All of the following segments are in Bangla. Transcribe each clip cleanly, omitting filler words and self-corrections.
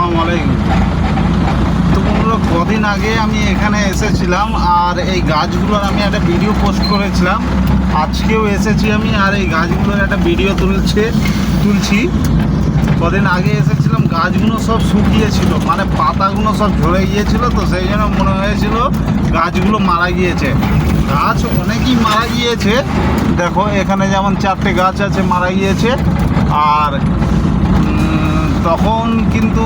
আসসালামু আলাইকুম। তো বন্ধুরা, কদিন আগে আমি এখানে এসেছিলাম আর এই গাছগুলোর আমি একটা ভিডিও পোস্ট করেছিলাম। আজকেও এসেছি আমি আর এই গাছগুলোর একটা ভিডিও তুলছি। কদিন আগে এসেছিলাম, গাছগুলো সব শুকিয়েছিল, মানে পাতাগুলো সব ঝরে গিয়েছিল, তো সেই জন্য মনে হয়েছিল গাছগুলো মারা গিয়েছে। গাছ অনেকই মারা গিয়েছে, দেখো এখানে যেমন 4টে গাছ আছে মারা গিয়েছে। আর তখন কিন্তু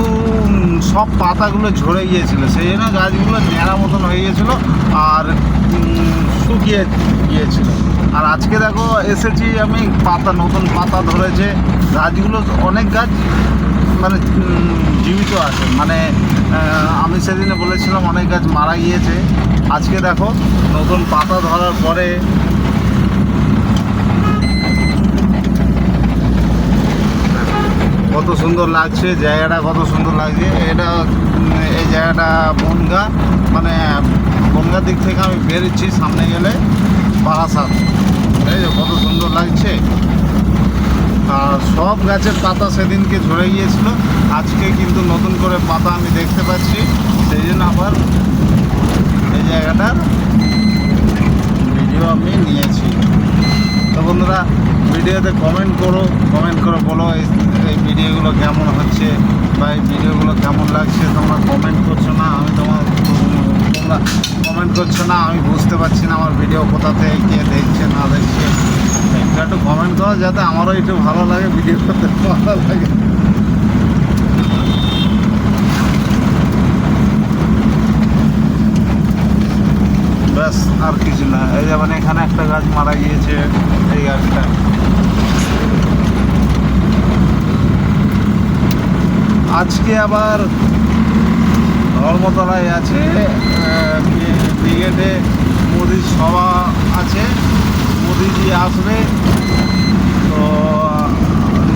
সব পাতাগুলো ঝরে গিয়েছিল, সেই জন্য গাছগুলো ন্যাড়া মতন হয়ে গিয়েছিলো আর শুকিয়ে গিয়েছিল। আর আজকে দেখো এসেছি আমি, নতুন পাতা ধরেছে, গাছগুলো অনেক গাছ মানে জীবিত আছে। মানে আমি সেদিনে বলেছিলাম অনেক গাছ মারা গিয়েছে, আজকে দেখো নতুন পাতা ধরার পরে কত সুন্দর লাগছে জায়গাটা, কত সুন্দর লাগছে। এই জায়গাটা বনগাঁ, মানে বনগাঁ দিক থেকে আমি বেরোচ্ছি, সামনে গেলে বারাসাত। এই যে কত সুন্দর লাগছে। আর সব গাছের পাতা সেদিনকে ঝরে গিয়েছিল, আজকে কিন্তু নতুন করে পাতা আমি দেখতে পাচ্ছি, সেই জন্য আবার এই জায়গাটার ভিডিও আমি নিয়েছি। তো বন্ধুরা, ভিডিওতে কমেন্ট করে বলো এই ভিডিওগুলো কেমন হচ্ছে বা এই ভিডিওগুলো কেমন লাগছে। তোমরা কমেন্ট করছো না, তোমরা কমেন্ট করছো না, আমি বুঝতে পারছি না আমার ভিডিও কোথা থেকে কে দেখছে না দেখছে। একটু কমেন্ট করো যাতে আমারও একটু ভালো লাগে, ভিডিও করতে ভালো লাগে। ব্যাস, আর কিছু না। এই যেমন এখানে একটা গাছ মারা গিয়েছে, এই গাছটা। আজকে আবার ধর্মতলায় আছে ব্রিগেডে মোদির সভা আছে, মোদিজি আসবে। তো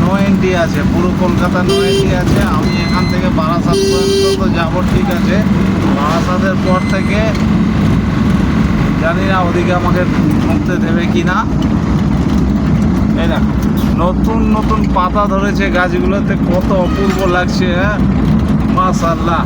নো এন্ট্রি আছে, পুরো কলকাতা নো এন্ট্রি আছে। আমি এখান থেকে বারাসাত পর্যন্ত তো যাবো, ঠিক আছে। বারাসাতের পর থেকে জানি না ওদিকে আমাকে ঢুকতে দেবে কি না। এই না, নতুন নতুন পাতা ধরেছে গাছগুলোতে, কত অপূর্ব লাগছে। হ্যাঁ, মাশাআল্লাহ।